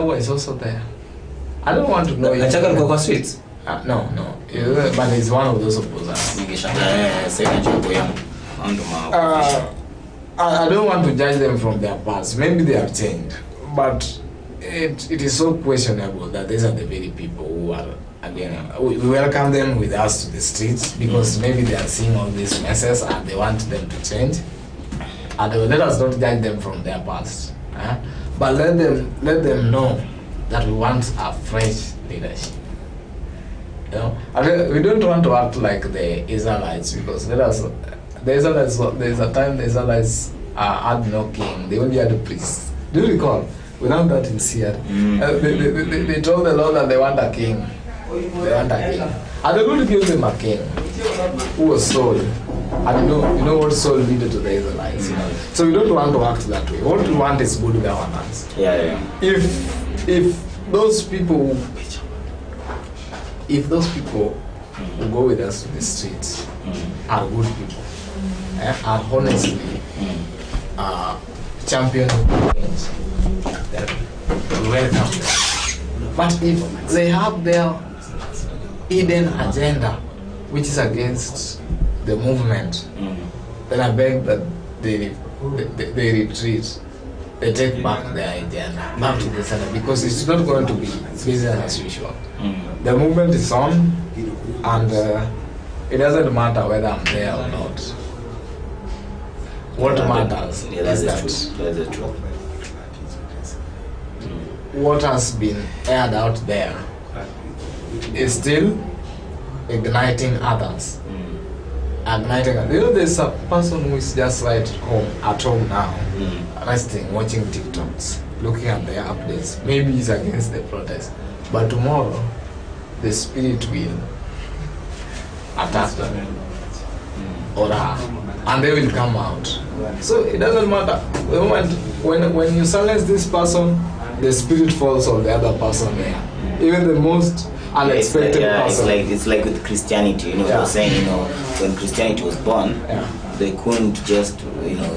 Gachagua is also there. I don't want to know. Gachagua go for streets? No. But he's one of those opposers. I don't want to judge them from their past. Maybe they have changed. But it is so questionable that these are the very people who are, again, we welcome them with us to the streets because maybe they are seeing all these messes and they want them to change. And let us not judge them from their past. But let them know that we want a fresh leadership. You know, we don't want to act like the Israelites because the Israelites, there's a time the Israelites had no king, they only had a priest. Do you recall? Without that in Syria, they told the Lord that they want a king. They want a king. And they're going to give them a king who was Saul. And you know what Saul did to the Israelites. You know? So we don't want to act that way. What we want is good governance. Yeah. If those people who go with us to the streets are good people, are honestly champion things, then we welcome them. But if they have their hidden agenda, which is against the movement, then I beg that they retreat. They take back their agenda, back to the center, because it's not going to be business as usual. The movement is on, and it doesn't matter whether I'm there or not. What matters is that what has been aired out there is still igniting others. You know, there's a person who is just at home now, resting, watching TikToks, looking at their updates. Maybe he's against the protest, but tomorrow the spirit will attack them or her, and they will come out. So it doesn't matter. The moment when you silence this person, the spirit falls on the other person there. Even the most unexpected person. It's like with Christianity, you know, you're saying, you know, when Christianity was born, they couldn't just, you know,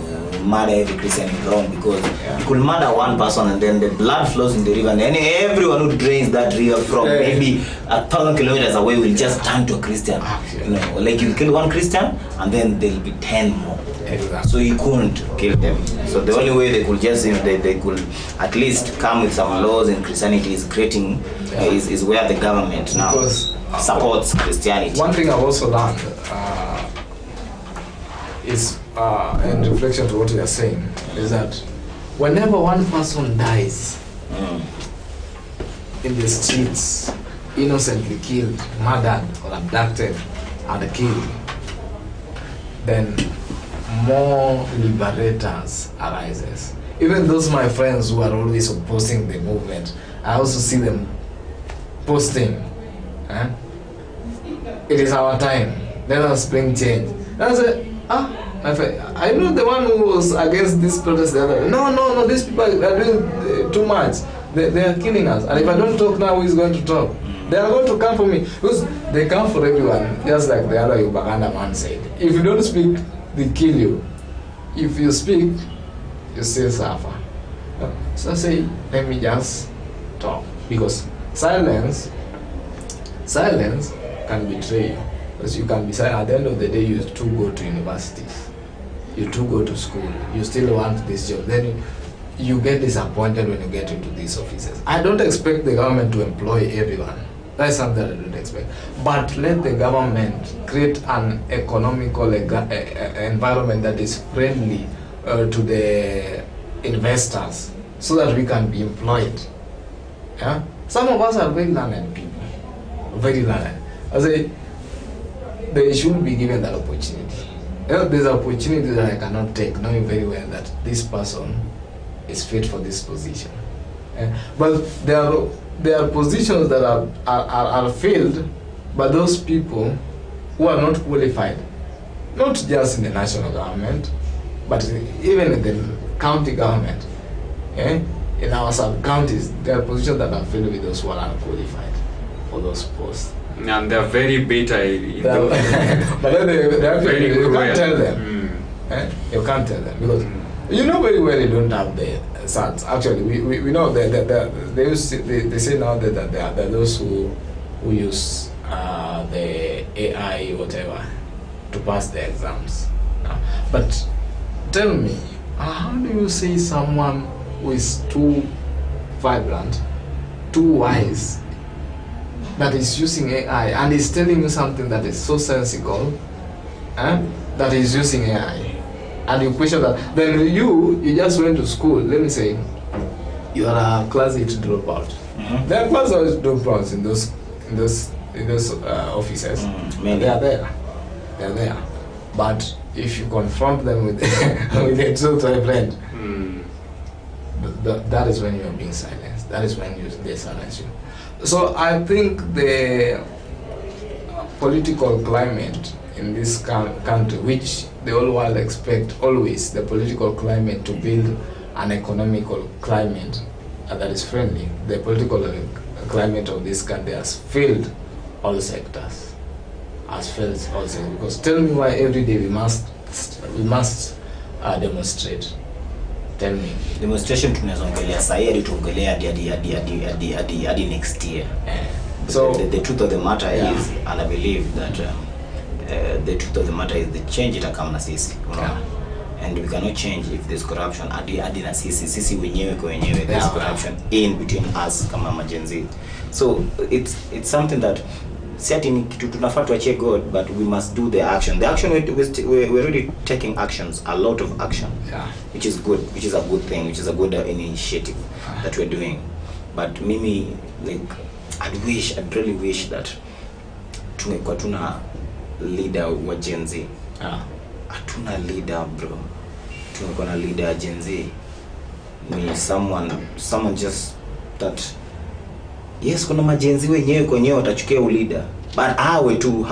murder every Christian in Rome because you could murder one person and then the blood flows in the river and then everyone who drains that river from maybe 1,000 kilometers away will just turn to a Christian. You know, like you kill one Christian and then there'll be 10 more. Exactly. So you couldn't kill them. So the only way they could just, you know, they could at least come with some laws in Christianity is creating, is where the government now supports Christianity. One thing I've also learned is, in reflection to what you are saying, is that whenever one person dies in the streets, innocently killed, murdered or abducted and killed, then more liberators arises. Even those my friends who are always opposing the movement, I also see them posting, it is our time, let us bring change. And I say, my friend, I know the one who was against this protest the other day. No, these people are doing too much. They are killing us. And if I don't talk now, who is going to talk? They are going to come for me. Because they come for everyone, just like the other Uganda man said. If you don't speak, they kill you. If you speak, you still suffer. So I say, let me just talk. Because silence can betray you. Because you can be silent. At the end of the day, you two go to universities. You two go to school. You still want this job. Then you get disappointed when you get into these offices. I don't expect the government to employ everyone. That's something I don't expect. But let the government create an economical environment that is friendly to the investors so that we can be employed. Yeah? Some of us are very learned people. Very learned. I say, they should be given that opportunity. You know, there's an opportunity that I cannot take, knowing very well that this person is fit for this position. But there are positions that are filled by those people who are not qualified, not just in the national government, but even in the county government. In our sub-counties, there are positions that are filled with those who are unqualified for those posts. And they're very bitter. But very you cruel. Can't tell them. You can't tell them because you know very well you don't have the sad. Actually, we know that they say now that there are those who use the AI whatever to pass the exams. But tell me, how do you say someone who is too vibrant, too wise, that is using AI and is telling you something that is so sensible, that is using AI, and you question that? Then you just went to school. Let me say, you are a class 8 dropout. There are class 8 dropouts in those offices. They are there. But if you confront them with with a truth, my friend, that is when you are being silenced. That is when they silence you. So I think the political climate in this country, which the whole world expect always the political climate to build an economical climate that is friendly. The political climate of this country has failed all sectors. Because tell me why every day we must demonstrate. Tell me. Demonstration tunazoongelea sasa hadi tuongelea hadi next year. So the truth of the matter is, and I believe that the truth of the matter is the change itakam na sisi. And we cannot change if there's corruption hadi na sisi wenyewe kwa wenyewe, there's corruption in between us kama majenzi. So it's something that certain kitu tunafaa tuachie God, but we must do the action. The action we're already taking actions, a lot of action, which is good, which is a good thing, which is a good initiative that we're doing. But mimi, like, I'd really wish that tungekuwa tuna leader wa Gen Z. Hatuna leader, bro. Tungekuwa na leader Gen Z. Someone just that. Yes, kuna majenzi wenyewe kwenyewe watachukia leader, but hawe tu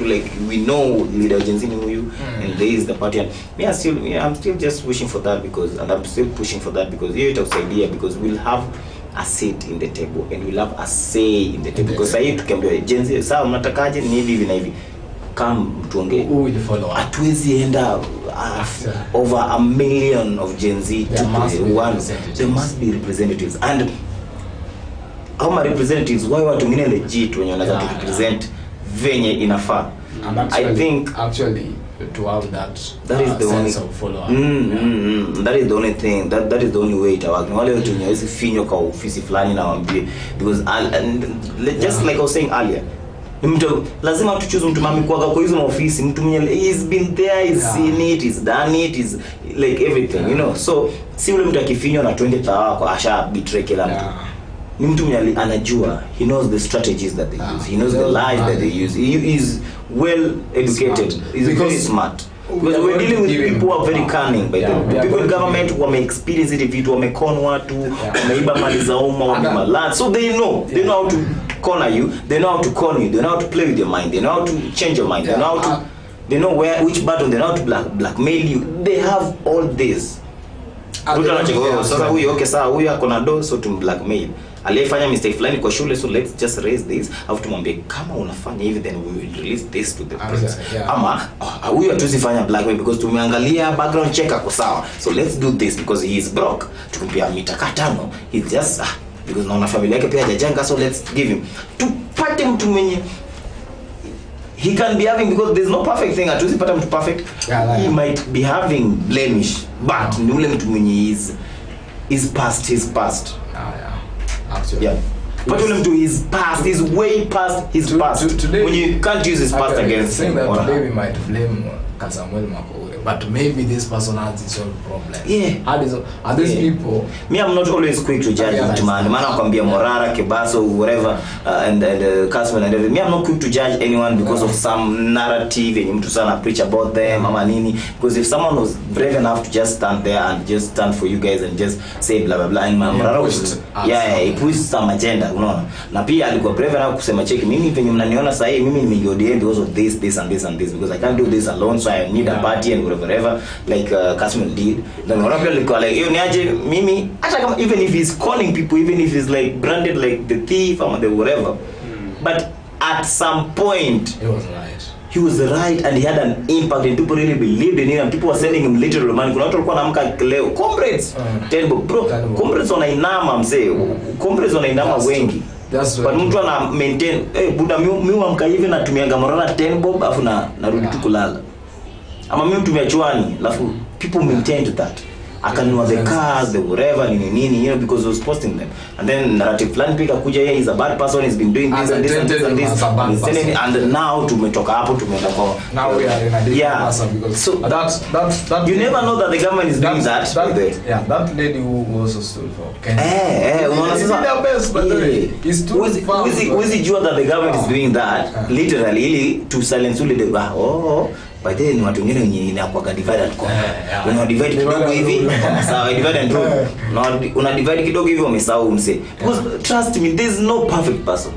like we know leader Jenzi ni huyu, and there is the party, and I'm still just wishing for that, because, and I'm still pushing for that, because here itasaidia, because we'll have a seat in the table and we'll have a say in the table, because sasa hivi tukiambia Jenzi sawa mnatakaje ni hivi na hivi, come tuongee, who will follow up. Hatuwezi enda over 1 million of Gen Z to one. There must be representatives, and our representatives, why watu wengine legit wenye wanaweza represent venye inafaa. I think actually to have that is the only follow up. That is the only thing, that is the only way it works. Wale watu wenye wezi finyo kwa ofisi fulani na waambie, because just like I was saying earlier, mtu lazima tuchoose mtu mami kwa hizo ofisi, mtu mwenye he's been there, he's seen it, he's done it, is like everything, you know. So si ule mtu akifinyo na 20,000 kwa asha betray kila mtu. Ni mtu mwenye anajua, he knows the strategies that they use, he knows the lies that they use, he is well educated, he's very smart, because we're dealing with people who are very cunning. By the people in government who experience it, vitu wamekon watu, wameiba mali za umma, wamemalad, so they know how to corner you, they know how to con you, they know how to play with your mind, they know how to change your mind, they know which button, they know how to blackmail you, they have all this. Sasa huyu okay, sawa huyu akona do, so to blackmail. Aliyefanya mistake fulani kwa shule, so let's just raise this, au tumwambie kama unafanya hivi then we will release this to the press. Ama huyu hatusifanya blackmail because tumeangalia background check ako sawa, so let's do this because he is broke, tukumpia mitaka 5, he's just because naona familia yake pia hajajenga, so let's give him, tupate mtu mwenye he can be having, because there's no perfect thing, hatusipata mtu perfect, he might be having blemish, but ni ule mtu mwenye is past his past. Actually, but his past is way past his past. Today, when you can't use his past against him, that today we might blame Samuel Makoure, but maybe this person has his own problem. Are these people? Me, I'm not always quick to judge that man. Man, I can be a Morara, Kebaso, whatever, and Casman and everything. Me, I'm not quick to judge anyone because of some narrative and you to sana preach about them, Mama Nini. Because if someone was brave enough to just stand there and just stand for you guys and just say blah blah blah, and Morara was he pushed some agenda, unaona. Na pia alikuwa brave enough kusema cheki mimi venye mnaniona sasa hivi mimi nimejiodia because of this and this and this, because I can't do this alone, so I need a party and whatever, like Casman did. Then Morara like hiyo niaje mimi hata kama, even if he's calling people, even if he's like branded like the thief or the whatever, but at some point he was right. he was right and he had an impact and people really believed in him and people were sending him literal money. Kuna watu walikuwa wanaamka leo comrades 10 bob bro, comrades wanainama mzee, comrades wanainama wengi. But mtu ana maintain buda mimi amka hivi natumianga morana 10 bob afu narudi tu kulala. Ama mimi tumia chwani alafu people maintain to that. Akanunua the cars, the whatever, nini, you know, because he was posting them. And then narrative plan pika kuja yeye is a bad person, he's been doing this and this and this and this. And now tumetoka hapo tumeenda kwa now we are in a different person because so that you never know that the government is doing that. That lady who also stood for Kenya. Unaona sasa is too was it that the government is doing that literally ili to silence ule the by then watu wengine wenye inakuwa divided kwa una divide kidogo hivi sawa divide and rule una divide kidogo hivi umesahau mse because trust me there is no perfect person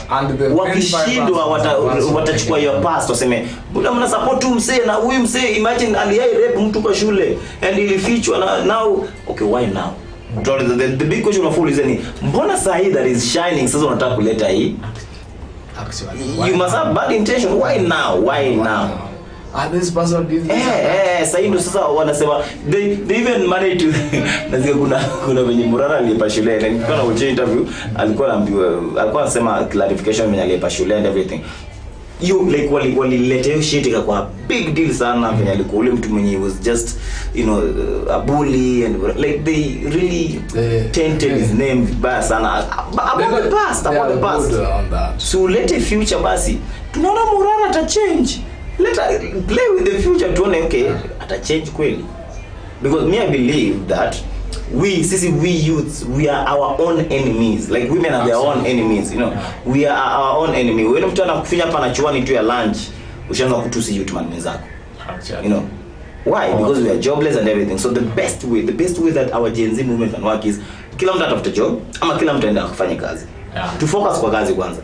and the wakishindwa watachukua your past waseme buda mna support mse na huyu mse imagine aliyai rape mtu kwa shule and ilifichwa na now okay why now the big question of all is any mbona sahi that is shining sasa unataka kuleta hii actually you must have bad intention why now and this person did this. Sasa ndio sasa wanasema they even managed to nazika kuna venye Murara alipa shule na nilikuwa na uche interview alikuwa anasema clarification venye alipa shule and everything. You like walileta hiyo shit ikakuwa big deal sana venye alikuwa ule mtu mwenye was just you know a bully and like they really tainted his name vibaya sana about the past so let a future basi tunaona Murara ata change. Let us play with the future to okay at a change kweli because me I believe that we youths we are our own enemies like women are their own enemies you know we are our own enemy wewe mtu anakufinya hapa na chuani tu ya lunch ushaanza kutusi youth man mwenzako you know why because we are jobless and everything so the best way that our Gen Z movement can work is kila mtu atafuta job ama kila mtu aenda kufanya kazi to focus kwa kazi kwanza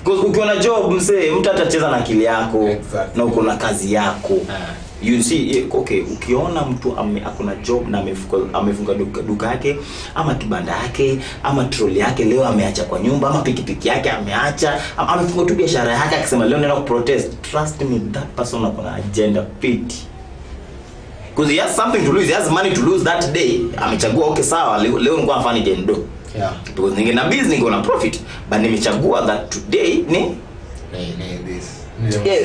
because ukiona job mse mtu atacheza na akili yako na uko na kazi yako you see okay ukiona mtu akona job na amefunga duka yake ama kibanda yake ama trolley yake leo ameacha kwa nyumba ama pikipiki yake ameacha amefunga tu biashara yake akisema leo naenda kuprotest trust me that person akona agenda fit because he has something to lose he has money to lose that day amechagua okay sawa leo nilikuwa nafanya jendo because ninge na business ninge na profit but nimechagua that today ni this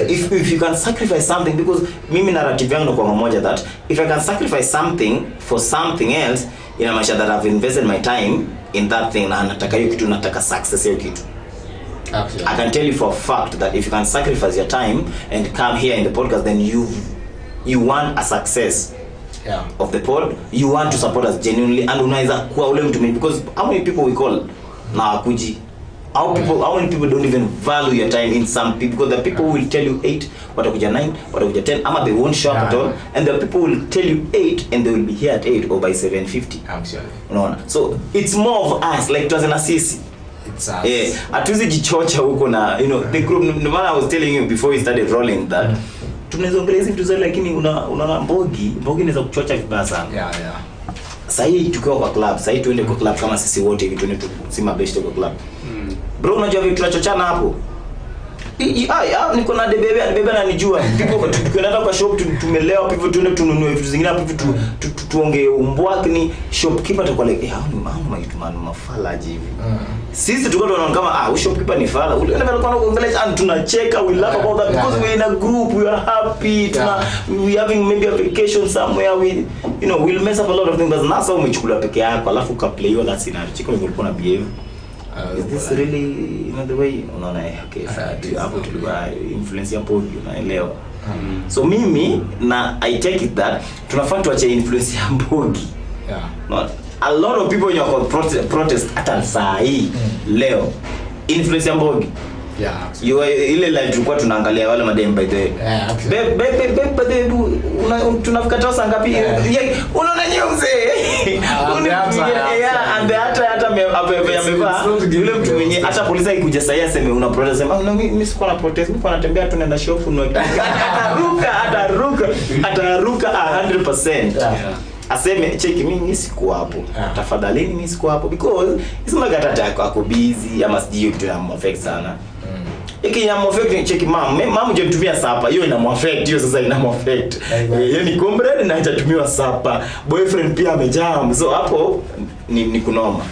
if you can sacrifice something because mimi narrative yangu kwa mmoja that if I can sacrifice something for something else inamaanisha that I've invested my time in that thing na nataka hiyo kitu nataka success hiyo kitu I can tell you for a fact that if you can sacrifice your time and come here in the podcast then you want a success of the pod you want to support us genuinely and unaweza kuwa ule mtu because how many people we call na akuji how many people don't even value your time in some people because the people will tell you 8 watakuja 9 watakuja 10 ama they won't show up at all and the people will tell you 8 and they will be here at 8 or by 7:50 actually unaona so it's more of us like tuanze sisi it's us atuzi jichocha huko na you know the group no matter I was telling you before we started rolling that tunaweza ongelea hizi vitu zile lakini unaona mbogi inaweza kuchocha vibaya sana sasa tukiwa kwa club sasa tuende kwa club kama sisi wote hivi tuende Simba best kwa club bro unajua vitu tunachochana hapo niko na bebe ananijua people tukienda kwa shop tumelewa hivyo tuende tununue vitu zingine hapo vitu tuongee umbwakni shopkeeper atakuwa like hao ni mama mafalaji hivi sisi tulikuwa tunaona kama shopkeeper ni fala ule alikuwa anaongelea and tunacheka we laugh about that because we're in a group we are happy we having maybe a vacation somewhere we you know we'll mess up a lot of things but nasa umechukua peke yako alafu ka play hiyo that scenario chiko ulikuwa na behave is this really you know the way unaona okay hapo tulikuwa influence hapo unaelewa so mimi na I take it that tunafaa tuache influence ya mbogi not a lot of people you protest hata saa hii leo influence ya mbogi ile live tulikuwa tunaangalia wale madem by the bebe tunafika tosa ngapi unaona nyeuze and hata amevaa yule mtu mwenye hata polisi ikuja sasa aseme una protest sema mimi sikuwa na protest nilikuwa natembea tu naenda shop na ataruka 100% aseme cheki mimi siko hapo tafadhali mimi siko hapo because isema gata yako ako busy ama sijui kitu na affect sana Iki inamuaffect cheki mama hujamtumia sapa. Hiyo inamuaffect, hiyo sasa inamuaffect. Yeye ni comrade na hajatumiwa sapa. Boyfriend pia amejam. So hapo ni kunoma.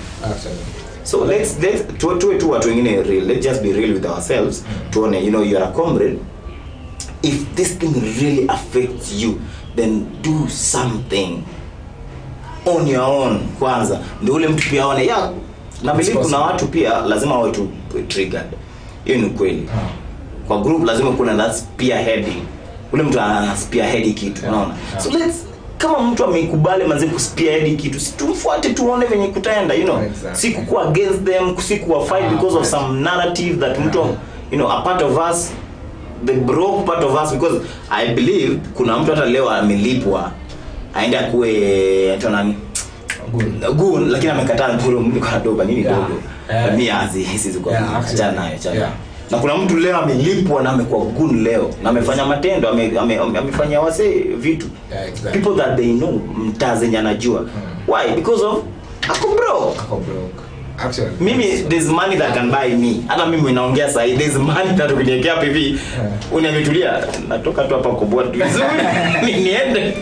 So let's to watu wengine real. Let's just be real with ourselves. Tuone, you know, you are a comrade. If this thing really affects you, then do something on your own kwanza. Ndio ule mtu pia aone ya na believe kuna watu pia lazima wawe tu triggered. Hiyo ni kweli. Kwa group lazima kuna that spearheading. Ule mtu ana spearhead kitu, unaona? So let's kama mtu amekubali manze kuspearhead kitu, si tumfuate tuone venye kutaenda, you know. Si kuwa against them, si kuwa fight because of some narrative that mtu, you know, a part of us, the broke part of us, because I believe kuna mtu hata leo amelipwa aende akue ati nani gun lakini amekataa mpuro mtu kwa doba nini dogo mimi hizi kwa acha nayo acha. Na kuna mtu leo amelipwa na amekuwa gun leo na amefanya matendo amefanya wase vitu people that they know mtazenye anajua why because of ako broke actually mimi there's money that can buy me. Hata mimi ninaongea sasa there's money that ukiniwekea hapa hivi unanitulia natoka tu hapa kuboa tu vizuri niende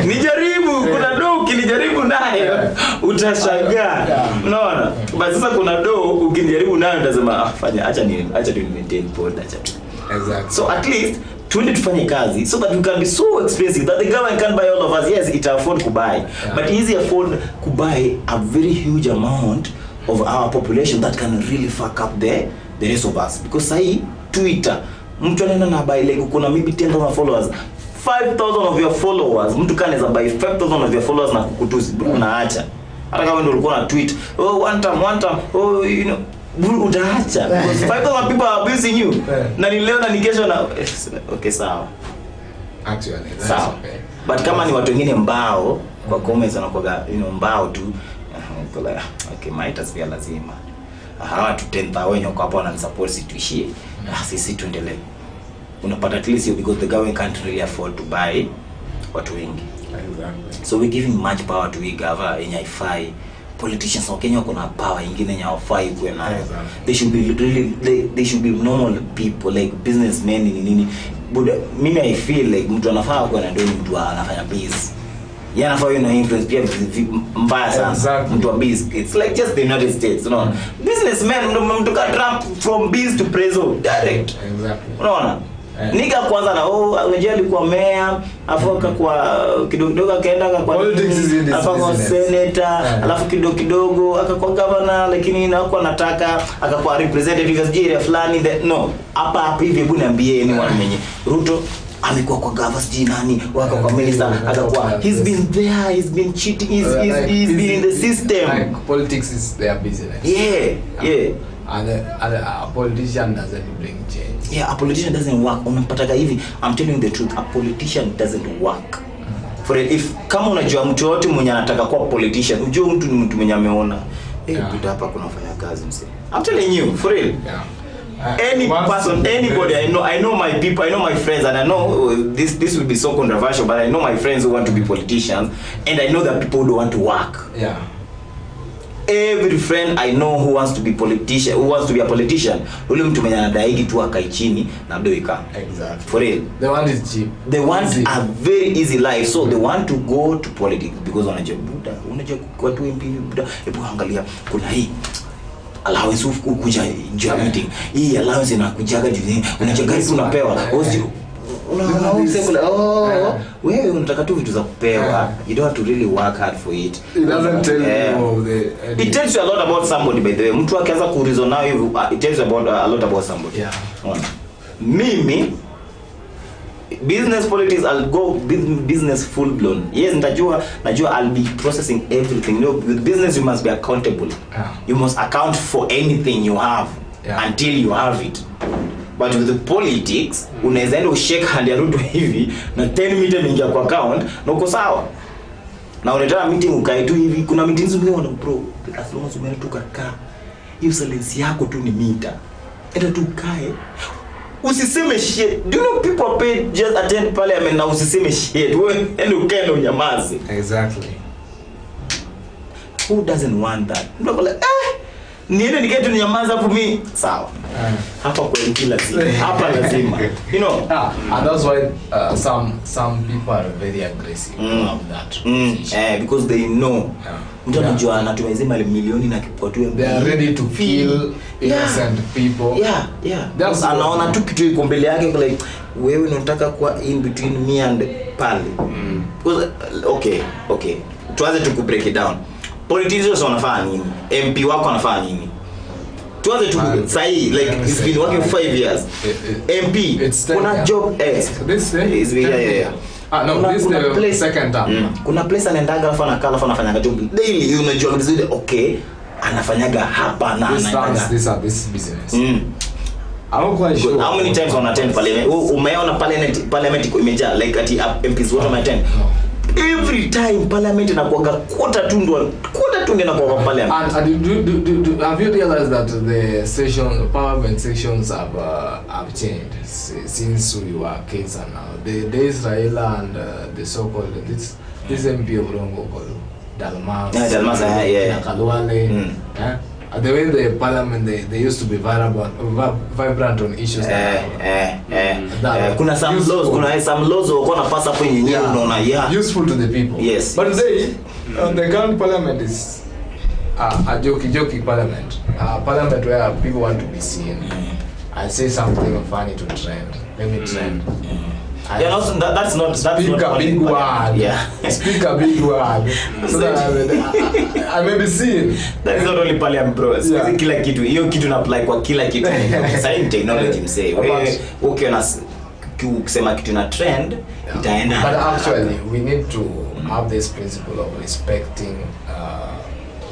nijaribu kuna do ukinijaribu nayo utashangaa unaona. Basi sasa kuna do ukinijaribu nayo utasema fanya acha tu maintain pod acha tu. Exactly. So at least tuende tufanye kazi so that we can be so expensive that the government can buy all of us. Yes, it afford to buy, but easy afford to buy a very huge amount of our population that can really fuck up the rest of us. Because sahi Twitter mtu anaenda na buy like kuna maybe 10,000 followers, 5,000 of your followers, mtu kanaweza buy 5,000 of your followers na kukutusi unaacha. Hata kama ndio ulikuwa na tweet one time you know utaacha because 5,000 people are abusing you na ni leo na ni kesho na okay sawa actually that's sawa. okay. But kama ni watu wengine mbao kwa comments wanakuwa you know mbao tu okay maitas pia lazima hawa tu 10,000 wenye kwa hapo wana support situishie sisi tuendelee unapata at least because the government can't really afford to buy watu wengi. Exactly. So we're giving much power to e-government yenye haifai. Politicians wa Kenya kuna power ingine yenye hawafai kuwa nayo. They should be really they should be normal people like businessmen nini. But mimi I feel like mtu anafaa kuwa na ndio mtu anafanya business. Yeye anafaa you know influence pia mbaya sana. Mtu wa business. It's like just the United States, you know. Businessmen mtu ka Trump from business to president direct. Exactly. Unaona? Nika kwanza na unajua alikuwa mayor afoka kwa kidogo akaenda kwa kwa senator alafu kidogo akakuwa governor lakini hakuwa anataka akakuwa representative of area fulani no hapa hivi hebu niambie ni wale mwenye Ruto amekuwa kwa governor nani waka kwa minister akakuwa he's been there he's been cheating he's been in the system like politics is their business. Yeah and a politician doesn't bring change. Yeah, a politician doesn't work. Unampataga hivi, I'm telling you the truth, a politician doesn't work. For if kama unajua mtu yote mwenye anataka kuwa politician, unajua mtu ni mtu mwenye ameona kitu hapa kuna fanya kazi mse. I'm telling you, for real. Any person, anybody, I know my people, I know my friends, and I know this will be so controversial, but I know my friends who want to be politicians, and I know that people don't want to work. Yeah. Every friend I know who wants to be a politician, ule mtu mwenye anadai tu akai chini na doika. Exactly. For real. They want is cheap. They want a very easy life, so they want to go to politics because unajua kwa tu MP hebu angalia kuna hii allowance kuja job meeting. Hii allowance inakujaga juu unajua gari unapewa. Wewe unataka tu vitu za kupewa. You don't have to really work hard for it. It doesn't tell you it tells you a lot about somebody by the way. Mtu akianza kureason now it tells you about a lot about somebody. Yeah. Mimi business politics I'll go business full blown. Yes, najua I'll be processing everything. You know, with business you must be accountable. You must account for anything you have until you have it. But with the politics, unaweza enda ushake hand ya Ruto hivi na 10 million ingia kwa account na uko sawa. Na unataka meeting ukae tu hivi, kuna meetings umeona bro, as long as umetuka kaa. Hiyo silence yako tu ni mita. Enda tu kae. Usiseme shit. Do you know people pay just attend parliament na usiseme shit. Wewe enda ukae na unyamaze. Exactly. Who doesn't want that? Ndio like niende niketu nyamaza hapo mimi sawa hapa kwa lazima hapa lazima you know and that's why some people are very aggressive about that because they know mtu anajua anatumezima milioni na kipotwe they are ready to kill innocent people that's anaona tu kitu iko mbele yake like wewe unataka kuwa in between me and pale because okay tuanze tu break it down. Politicians wanafanya nini? MP wako wanafanya nini? Tuanze tu sahi like it's been working 5 years. MP kuna job this is no, this is the second time. Kuna place anaendaga alafu anafanya job daily, unajua vizuri okay anafanyaga hapa na anaendaga this business. I'm quite sure. How many times on attend parliament? Umeona parliament imejaa like ati MPs wote attend. Every time parliament inakuwa quarter tu ndio inakuwa parliament. And do have you realized that the parliament sections have changed since we were kids and now the Israel and the so-called this MP of Rongo called Dalmas. The way the parliament they used to be vibrant on issues kuna some laws wako na pass hapo yenyewe unaona useful to the people. Yes, but the current parliament is a jokey parliament. Parliament where people want to be seen. I say something funny to trend. Let me trend. That's not speak a big word. Speak a big word. So that I may be seen. That is not only parliament, bro. Kila kitu. Hiyo kitu na apply kwa kila kitu. Sasa in technology msee. Wewe ukiona kusema kitu na trend itaenda. But actually we need to have this principle of respecting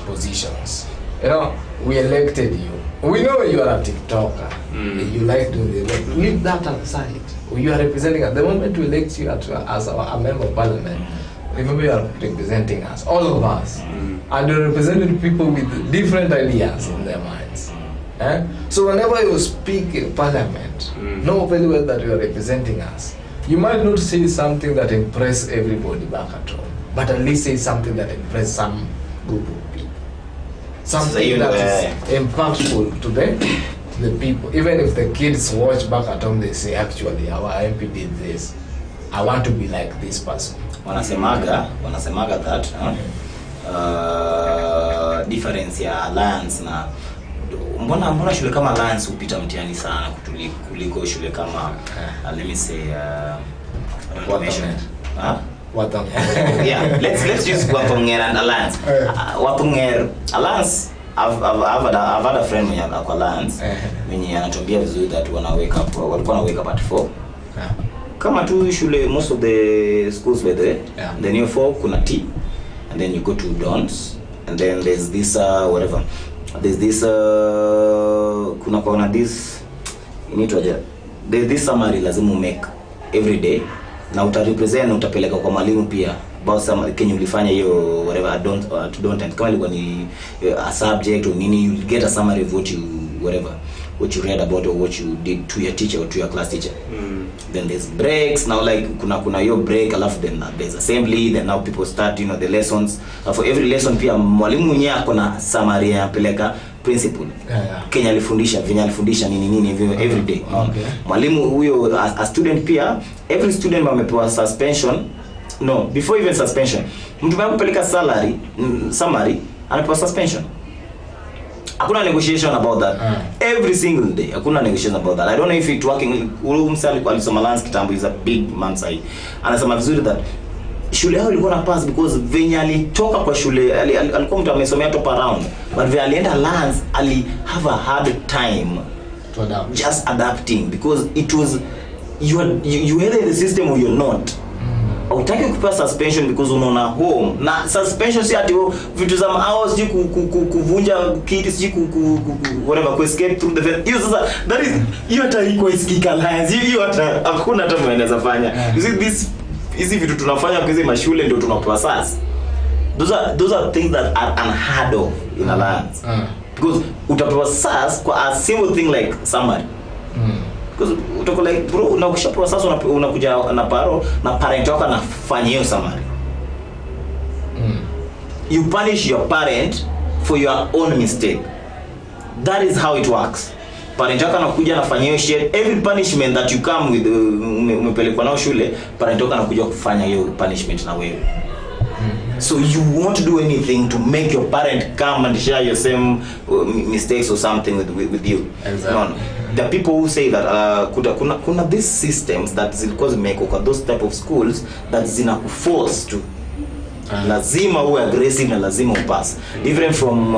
positions. You know, we elected you. We know you are a TikToker. You like doing the leave that aside. You are representing us. The moment we elect you as a member of parliament, remember you are representing us, all of us. And you're representing people with different ideas in their minds. So whenever you speak in parliament, know very well that you are representing us. You might not say something that impress everybody back at home, but at least say something that impress some group of people. Something that is impactful to the people. Even if the kids watch back at home, they say, actually, our MP did this. I want to be like this person. Wanasemaga that difference ya alliance na mbona shule kama alliance upita mtihani sana kuliko shule kama let me say let's just go from here and alliance. Alliance I've had a friend mwenye kwa alliance mwenye anatuambia vizuri that walikuwa wake up at 4. Kama tu shule most of the schools were there. Then you 4 kuna tea and then you go to dons and then there's this whatever. There's this kuna this you need to there's this summary lazima make every day na utarepresent na utapeleka kwa mwalimu pia about some Kenya ulifanya hiyo whatever don't and kama ilikuwa ni a subject or nini, you get a summary of what you read about or what you did to your teacher or to your class teacher. Then there's breaks now, like kuna your break alafu then there's assembly, then now people start the lessons. For every lesson pia mwalimu mwenyewe akona summary anapeleka principle. Kenya alifundisha Kenya alifundisha nini every day. Mwalimu huyo a student pia, every student amepewa suspension. No, before even suspension, mtu anapeleka summary anapewa suspension. Hakuna negotiation about that. Every single day hakuna negotiation about that. I don't know if it's working. Msali alisoma Lance kitambo is a big man sai. Anasema vizuri that shule yao ilikuwa na pass because venye alitoka kwa shule alikuwa mtu amesomea top around, but venye alienda Lance ali have a hard time to adapt. Just adapting because it was you either in the system or you're not. Utaki kupewa suspension because unaona home na suspension si ati vitu za hours ji kuvunja kiti si whatever, ku escape through the fence. Hiyo sasa that is hiyo hata iko isikika lines hiyo hata hakuna hata mweneza fanya. You see this hizi vitu tunafanya kwa hizo mashule ndio tunapewa sasa. Those are things that are unheard of in alliance. Because utapewa sasa kwa a simple thing like summary. Because utako like bro unakushapewa sasa unakuja na paro na parent wako anafanya hiyo summary. You punish your parent for your own mistake. that is how it works. Parent yako anakuja anafanya hiyo shit, every punishment that you come with umepelekwa nao shule, parent yako anakuja kufanya hiyo punishment na wewe. So you won't do anything to make your parent come and share your same mistakes or something with you. Exactly. No. The people who say that kuna these systems that zilikuwa zimewekwa those type of schools that zina force to lazima uwe aggressive na lazima upass. Different from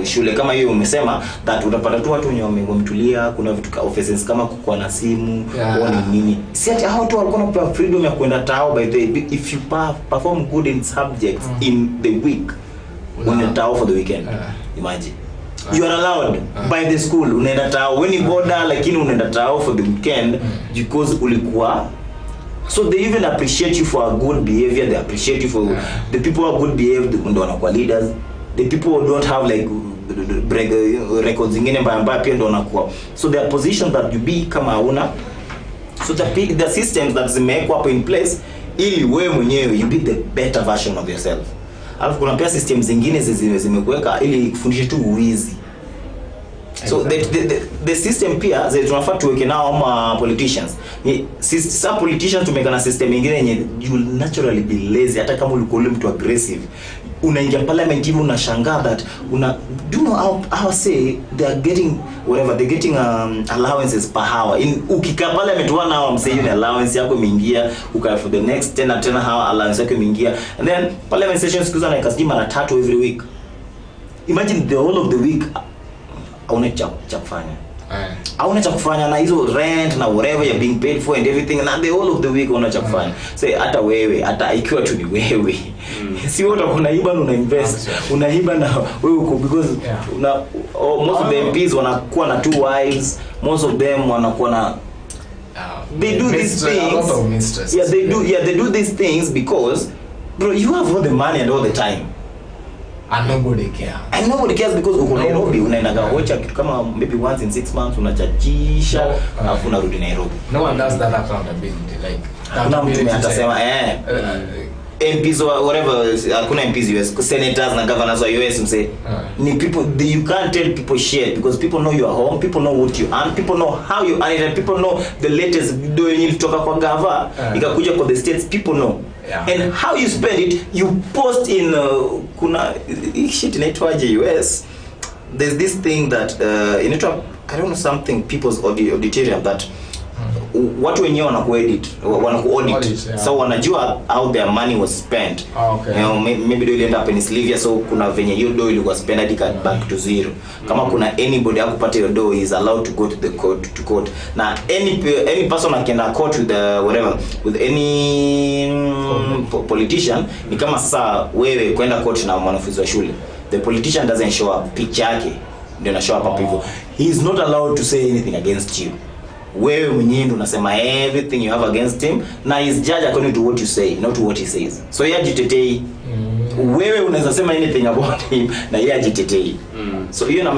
shule kama hiyo umesema that utapata tu watu wenye wametulia, kuna vitu offenses kama kukuwa na simu au nini. Si ati hao tu walikuwa na freedom ya kwenda tao by the way. If you perform good in subjects in the week, unaenda tao for the weekend. Imagine. You are allowed by the school unaenda tao when you border, lakini unaenda tao for the weekend because ulikuwa. So they even appreciate you for a good behavior. They appreciate you for the people who are good behaved, ndo wanakuwa leaders. The people who don't have like records zingine mbaya pia ndo wanakuwa. So their position that you be kama hauna. So the systems that zimewekwa hapo in place ili wewe mwenyewe you be the better version of yourself. Alafu kuna pia systems zingine zimekuweka ili kufundisha tu uwizi. So the system pia tunafaa tuweke nao ama politicians. Some politicians tumeka na system nyingine yenye you naturally be lazy hata kama ulikuwa mtu aggressive. Unaingia parliament hivi unashangaa that do you know how say they are getting whatever they're getting allowances per hour. Ukika parliament 1 hour msayini allowance yako imeingia, uka for the next 10 hour allowance yako imeingia, and then parliament sessions kuza na ikasiji mara 3 every week. Imagine the whole of the week hauna cha kufanya. Hauna cha kufanya na hizo rent na whatever you're being paid for and everything, and the whole of the week hauna cha kufanya. So hata wewe hata ikiwa tu ni wewe si wote unaiba na unainvest, unaiba na wewe uko because most of the MPs wanakuwa na 2 wives, most of them wanakuwa na they do these things. They do these things because bro you have all the money and all the time. And nobody cares because uko Nairobi unaenda watcha kitu kama maybe once in 6 months unachachisha alafu unarudi Nairobi. No one does that accountability like hakuna mtu atasema MPs or whatever, hakuna MPs US, senators na governors wa US mse ni people you can't tell people shit because people know you are home, people know what you earn, people know how you earn it, and people know the latest video yenye kutoka kwa gava ikakuja kwa the states, people know. And how you spend it, you post in kuna shit inaitwaje US. There's this thing that inaitwa I don't know something people's auditorium that watu wenyewe wanakuedit, wanakuaudit. So wanajua how their money was spent. You know, maybe they end up in Slivia, so kuna venye hiyo do ilikuwa spent hadi back to zero. Kama kuna anybody akupata hiyo do is allowed to go to the court. Na any person akienda court with whatever with any politician ni kama sasa wewe kwenda court na mwanafunzi wa shule. The politician doesn't show up, picture yake ndio na show up hapo hivyo. He is not allowed to say anything against you. Wewe mwenyewe ndo unasema everything you have against him na is judged according to what you say, not to what he says. So yeye ajitetei. Wewe unaweza sema anything about him na yeye ajitetei. So you know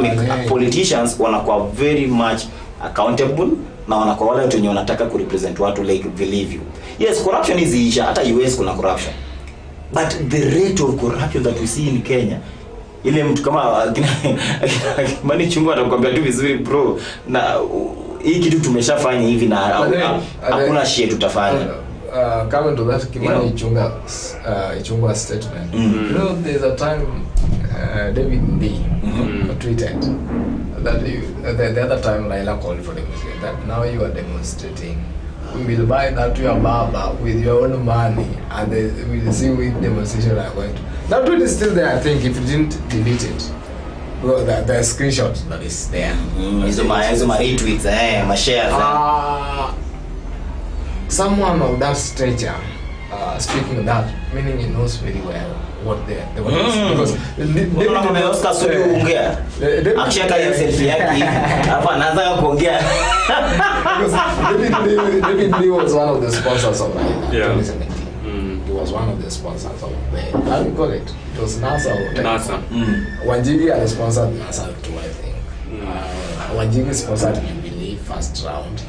politicians wanakuwa very much accountable na wanakuwa wale watu wenye wanataka ku represent watu like believe you. Yes, corruption is isha, hata US kuna corruption. But the rate of corruption that we see in Kenya, ile mtu kama mani chungu atakwambia tu vizuri bro na hii kitu tumeshafanya hivi na hakuna shit tutafanya. Coming to that Kimani Ichungwa statement. You know, there's a time David B tweeted that the other time Laila called for demonstration that now you are demonstrating. We will buy that to your baba with your own money and we will see which demonstration are going to. That tweet is still there, I think, if you didn't delete it. Well, the screenshot that is there. Hizo my retweets, my shares. Someone of that stature, speaking of that, meaning he knows very well what they want because David Oscar studio ongea. Akishaka hiyo selfie yake, hapa anaanza kuongea. David Lee was one of the sponsors of 2017. He was one of the sponsors of the, how do you call it? It was NASA or NASA. Wanjigi had sponsored NASA too, I think. Wanjigi sponsored Jubilee first round,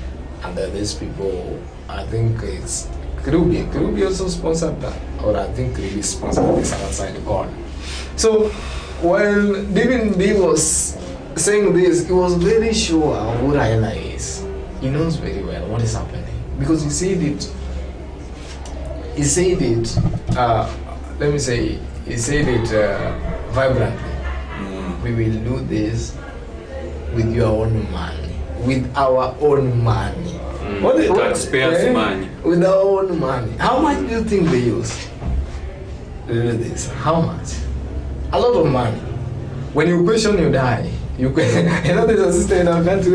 and then these people, I think it's Kirubi also sponsored that, or I think Kirubi sponsored this other side of God. So while David B was saying this, he was very sure of who Raila is. He knows very well what is happening because he said it. He said it. Let me say, he said it vibrantly. We will do this with your own money, with our own money. Taxpayers' money. With our own money. How much do you think they use to do this? How much? A lot of money. When you question, you die. You know, there's a system in our country.